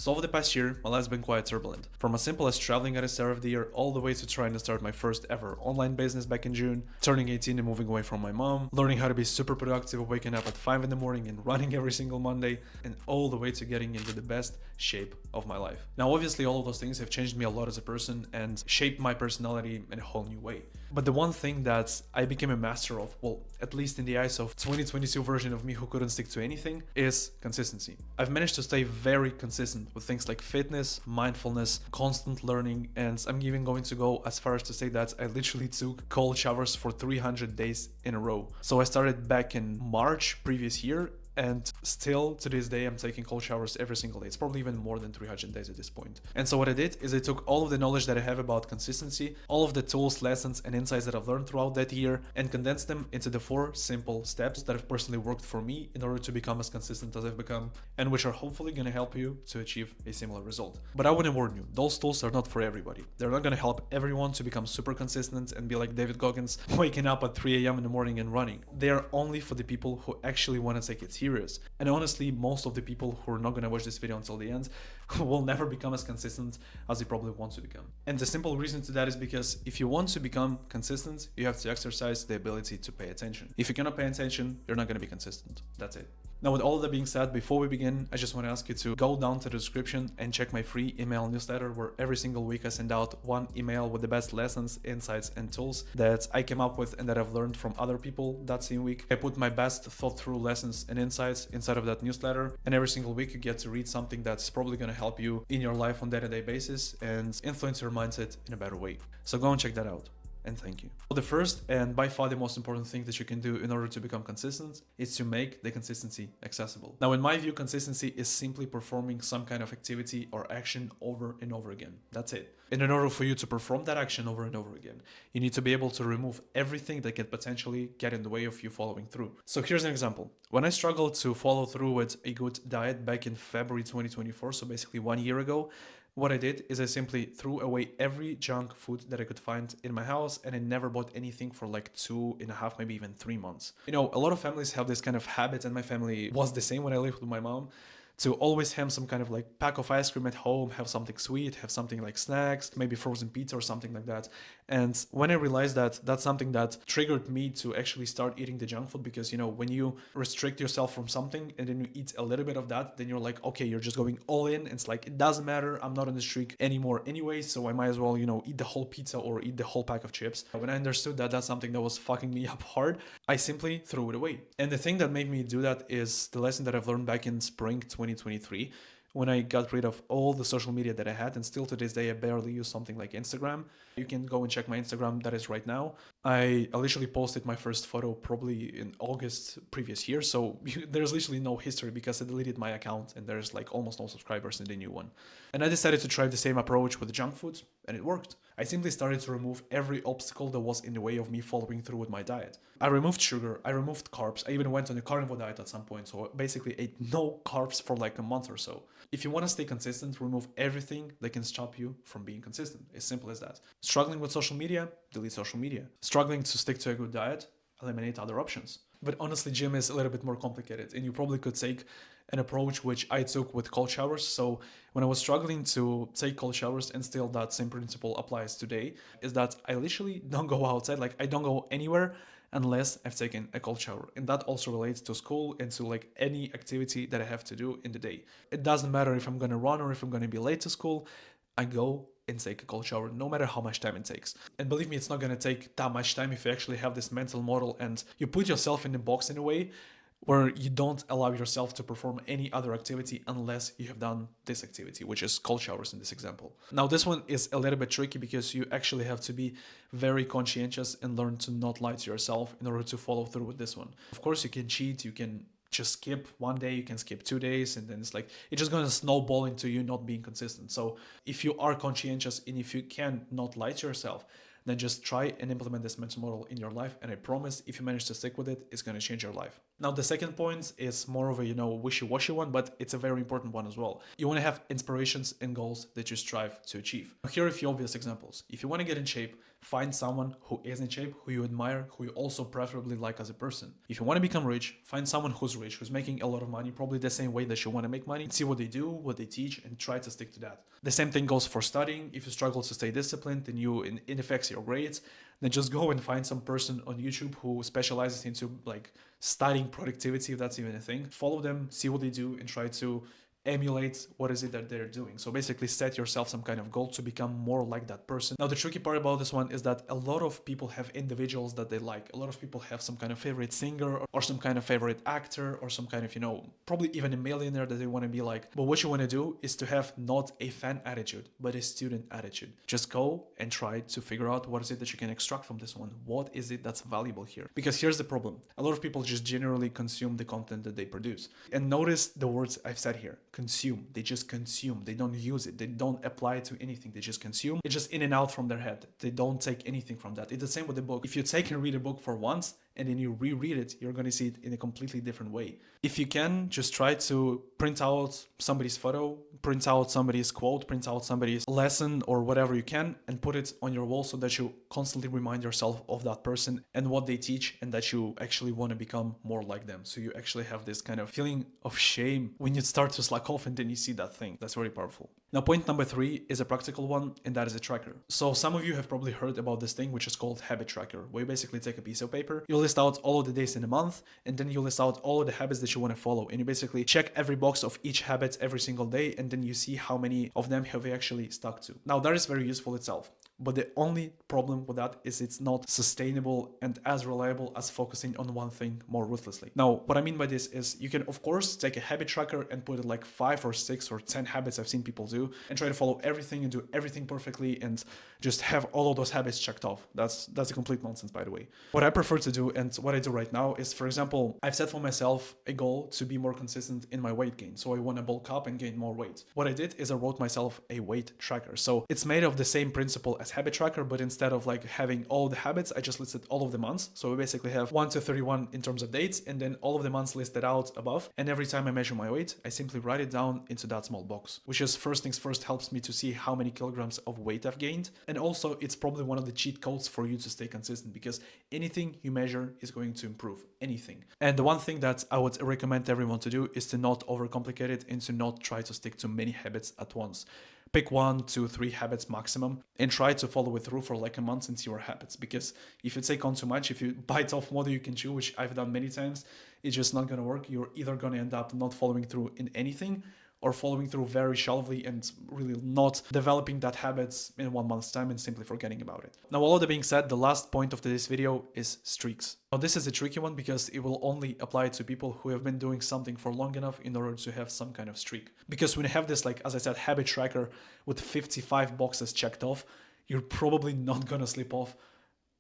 So over the past year, my life's been quite turbulent. From as simple as traveling at the start of the year, all the way to trying to start my first ever online business back in June, turning 18 and moving away from my mom, learning how to be super productive, waking up at 5 in the morning and running every single Monday, and all the way to getting into the best shape of my life. Now, obviously, all of those things have changed me a lot as a person and shaped my personality in a whole new way. But the one thing that I became a master of, well, at least in the eyes of 2022 version of me who couldn't stick to anything, is consistency. I've managed to stay very consistent with things like fitness, mindfulness, constant learning, and I'm even going to go as far as to say that I literally took cold showers for 300 days in a row. So I started back in March previous year, and still to this day I'm taking cold showers every single day. It's probably even more than 300 days at this point. And so what I did is I took all of the knowledge that I have about consistency, all of the tools, lessons, and insights that I've learned throughout that year, and condensed them into the 4 simple steps that have personally worked for me in order to become as consistent as I've become, and which are hopefully going to help you to achieve a similar result. But I want to warn you, those tools are not for everybody. They're not going to help everyone to become super consistent and be like David Goggins, waking up at 3 a.m. in the morning and running. They are only for the people who actually want to take it serious. And honestly, most of the people who are not going to watch this video until the end will never become as consistent as they probably want to become. And the simple reason to that is because if you want to become consistent, you have to exercise the ability to pay attention. If you cannot pay attention, you're not going to be consistent. That's it. Now, with all of that being said, before we begin, I just want to ask you to go down to the description and check my free email newsletter, where every single week I send out one email with the best lessons, insights, and tools that I came up with and that I've learned from other people that same week. I put my best thought through lessons and insights inside of that newsletter, and every single week you get to read something that's probably going to help you in your life on a day-to-day basis and influence your mindset in a better way. So go and check that out. And thank you. So the first and by far the most important thing that you can do in order to become consistent is to make the consistency accessible. Now, in my view, consistency is simply performing some kind of activity or action over and over again. That's it. And in order for you to perform that action over and over again, you need to be able to remove everything that can potentially get in the way of you following through. So here's an example. When I struggled to follow through with a good diet back in February 2024, so basically 1 year ago, what I did is I simply threw away every junk food that I could find in my house, and I never bought anything for like 2.5, maybe even 3 months. You know, a lot of families have this kind of habit, and my family was the same when I lived with my mom, to always have some kind of like pack of ice cream at home, have something sweet, have something like snacks, maybe frozen pizza or something like that. And when I realized that that's something that triggered me to actually start eating the junk food, because, you know, when you restrict yourself from something and then you eat a little bit of that, then you're like, okay, you're just going all in. It's like, it doesn't matter. I'm not on the streak anymore anyway, so I might as well, you know, eat the whole pizza or eat the whole pack of chips. When I understood that that's something that was fucking me up hard, I simply threw it away. And the thing that made me do that is the lesson that I've learned back in spring 2023, when I got rid of all the social media that I had, and still to this day I barely use something like Instagram. You can go and check my Instagram, that is right now. I literally posted my first photo probably in August previous year, so there's literally no history because I deleted my account and there's like almost no subscribers in the new one. And I decided to try the same approach with junk food, and it worked. I simply started to remove every obstacle that was in the way of me following through with my diet. I removed sugar, I removed carbs, I even went on a carnivore diet at some point, so I basically ate no carbs for like a month or so. If you want to stay consistent, remove everything that can stop you from being consistent. As simple as that. Struggling with social media? Delete social media. Struggling to stick to a good diet? Eliminate other options. But honestly, gym is a little bit more complicated, and you probably could take an approach which I took with cold showers. So when I was struggling to take cold showers, and still that same principle applies today, is that I literally don't go outside. Like, I don't go anywhere unless I've taken a cold shower. And that also relates to school and to like any activity that I have to do in the day. It doesn't matter if I'm going to run or if I'm going to be late to school. I go and take a cold shower, no matter how much time it takes. And believe me, it's not going to take that much time if you actually have this mental model and you put yourself in the box in a way where you don't allow yourself to perform any other activity unless you have done this activity, which is cold showers in this example. Now, this one is a little bit tricky because you actually have to be very conscientious and learn to not lie to yourself in order to follow through with this one. Of course, you can cheat, you can just skip 1 day, you can skip 2 days, and then it's like, it's just going to snowball into you not being consistent. So if you are conscientious and if you can not lie to yourself, then just try and implement this mental model in your life. And I promise, if you manage to stick with it, it's going to change your life. Now, the second point is more of a, wishy-washy one, but it's a very important one as well. You want to have inspirations and goals that you strive to achieve. Here are a few obvious examples. If you want to get in shape, find someone who is in shape, who you admire, who you also preferably like as a person. If you want to become rich, find someone who's rich, who's making a lot of money, probably the same way that you want to make money. See what they do, what they teach, and try to stick to that. The same thing goes for studying. If you struggle to stay disciplined and it affects your grades, then just go and find some person on YouTube who specializes into like studying productivity, if that's even a thing. Follow them, see what they do, and try to emulate what is it that they're doing. So basically set yourself some kind of goal to become more like that person. Now, the tricky part about this one is that a lot of people have individuals that they like. A lot of people have some kind of favorite singer or some kind of favorite actor or some kind of, probably even a millionaire that they want to be like. But what you want to do is to have not a fan attitude, but a student attitude. Just go and try to figure out what is it that you can extract from this one. What is it that's valuable here? Because here's the problem. A lot of people just generally consume the content that they produce. And notice the words I've said here. Consume. They just consume. They don't use it. They don't apply it to anything. They just consume. It's just in and out from their head. They don't take anything from that. It's the same with the book. If you take and read a book for once and then you reread it, you're going to see it in a completely different way. If you can, just try to print out somebody's photo, print out somebody's quote, print out somebody's lesson or whatever you can and put it on your wall so that you constantly remind yourself of that person and what they teach and that you actually want to become more like them. So you actually have this kind of feeling of shame when you start to slack off and then you see that thing. That's very powerful. Now, point number 3 is a practical one, and that is a tracker. So some of you have probably heard about this thing, which is called habit tracker, where you basically take a piece of paper, you list out all of the days in a month, and then you list out all of the habits that you want to follow. And you basically check every box of each habit every single day, and then you see how many of them have you actually stuck to. Now, that is very useful itself. But the only problem with that is it's not sustainable and as reliable as focusing on one thing more ruthlessly. Now, what I mean by this is you can, of course, take a habit tracker and put it like 5 or 6 or 10 habits I've seen people do and try to follow everything and do everything perfectly and just have all of those habits checked off. That's a complete nonsense, by the way. What I prefer to do and what I do right now is, for example, I've set for myself a goal to be more consistent in my weight gain. So I want to bulk up and gain more weight. What I did is I wrote myself a weight tracker. So it's made of the same principle as habit tracker, but instead of like having all the habits, I just listed all of the months. So we basically have 1 to 31 in terms of dates, and then all of the months listed out above. And every time I measure my weight, I simply write it down into that small box, which is first things first helps me to see how many kilograms of weight I've gained. And also it's probably one of the cheat codes for you to stay consistent, because anything you measure is going to improve, anything. And the one thing that I would recommend everyone to do is to not overcomplicate it and to not try to stick to many habits at once. Pick 1, 2, 3 habits maximum and try to follow it through for like a month and see your habits. Because if you take on too much, if you bite off more than you can chew, which I've done many times, it's just not going to work. You're either going to end up not following through in anything or following through very shallowly and really not developing that habits in 1 month's time and simply forgetting about it. Now, all of that being said, the last point of this video is streaks. Now, this is a tricky one because it will only apply to people who have been doing something for long enough in order to have some kind of streak. Because when you have this, like, as I said, habit tracker with 55 boxes checked off, you're probably not gonna slip off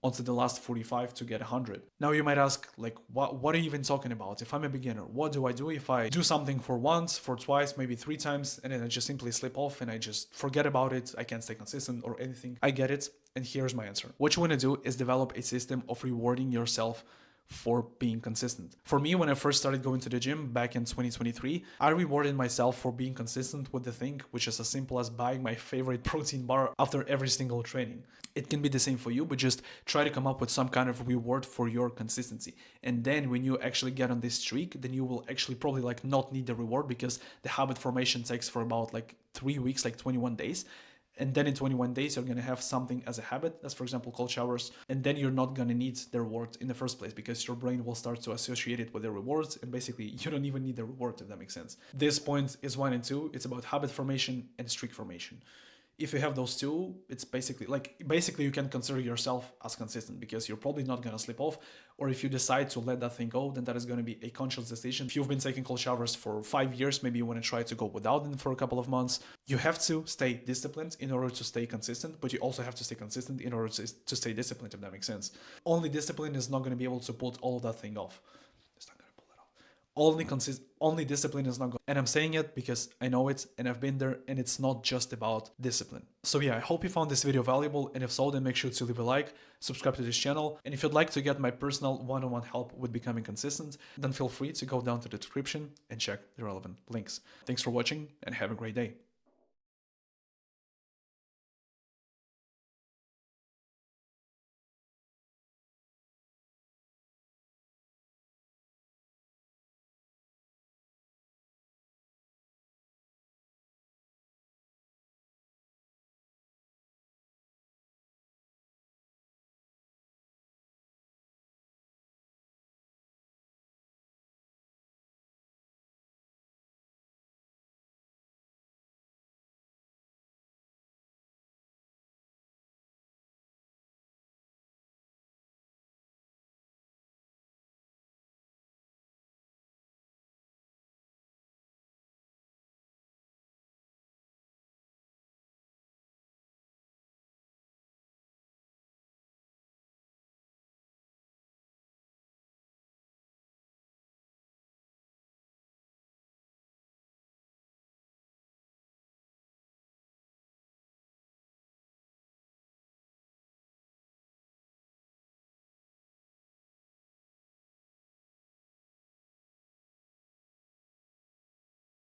onto the last 45 to get 100. Now you might ask, like, what are you even talking about? If I'm a beginner, what do I do if I do something for once, for twice, maybe 3 times, and then I just simply slip off and I just forget about it, I can't stay consistent or anything? I get it, and here's my answer. What you want to do is develop a system of rewarding yourself for being consistent. For me, when I first started going to the gym back in 2023, I rewarded myself for being consistent with the thing, which is as simple as buying my favorite protein bar after every single training. It can be the same for you, but just try to come up with some kind of reward for your consistency. And then when you actually get on this streak, then you will actually probably like not need the reward, because the habit formation takes for about like 3 weeks, like 21 days. And then in 21 days, you're going to have something as a habit, that's for example cold showers. And then you're not going to need the reward in the first place, because your brain will start to associate it with the rewards. And basically you don't even need the reward, if that makes sense. This point is 1 and 2. It's about habit formation and streak formation. If you have those two, it's basically you can consider yourself as consistent, because you're probably not going to slip off. Or if you decide to let that thing go, then that is going to be a conscious decision. If you've been taking cold showers for 5 years, maybe you want to try to go without them for a couple of months. You have to stay disciplined in order to stay consistent, but you also have to stay consistent in order to stay disciplined, if that makes sense. Only discipline is not going to be able to put all of that thing off. Only discipline is not good. And I'm saying it because I know it and I've been there, and it's not just about discipline. So yeah, I hope you found this video valuable, and if so, then make sure to leave a like, subscribe to this channel, and if you'd like to get my personal one-on-one help with becoming consistent, then feel free to go down to the description and check the relevant links. Thanks for watching and have a great day.